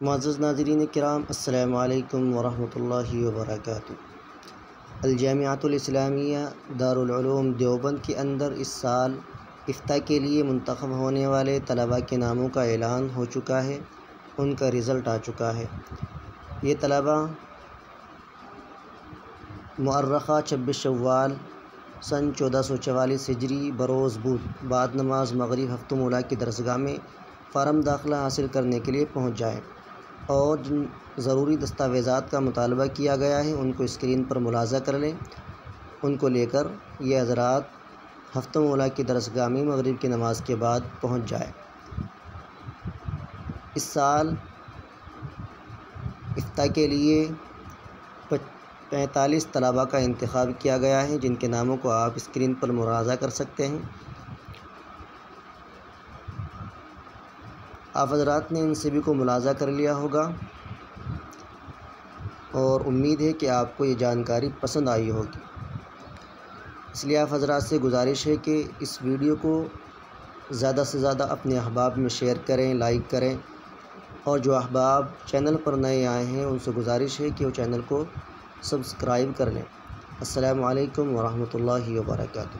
معزز ناظرین کرام، السلام علیکم ورحمۃ اللہ وبرکاتہ۔ الجامعۃ الاسلامیہ دارالعلوم دیوبند کے اندر اس سال افتاء کے لیے منتخب ہونے والے طلباء کے ناموں کا اعلان ہو چکا ہے، ان کا رزلٹ آ چکا ہے۔ یہ طلباء مؤرخہ 26 شوال سن 1444 ہجری بروز بدھ بعد نماز مغرب ہفتم اولیٰ کی درسگاہ میں فارم داخلہ حاصل کرنے کے لیے پہنچ جائیں، اور جن ضروری دستاویزات کا مطالبہ کیا گیا ہے ان کو اسکرین پر ملاحظہ کر لیں۔ ان کو لے کر یہ حضرات ہفتم اولیٰ کی درسگاہ میں مغرب کی نماز کے بعد پہنچ جائیں۔ اس سال افتاء کے لیے 45 طلباء کا انتخاب کیا گیا ہے، جن کے ناموں کو آپ اسکرین پر ملاحظہ کر سکتے ہیں۔ آپ حضرات نے ان سبھی کو ملاحظہ کر لیا ہوگا، اور امید ہے کہ آپ کو یہ جانکاری پسند آئی ہوگی۔ اس لیے آپ حضرات سے گزارش ہے کہ اس ویڈیو کو زیادہ سے زیادہ اپنے احباب میں شیئر کریں، لائک کریں، اور جو احباب چینل پر نئے آئے ہیں ان سے گزارش ہے کہ وہ چینل کو سبسکرائب کر لیں۔ السلام علیکم ورحمۃ اللہ وبرکاتہ۔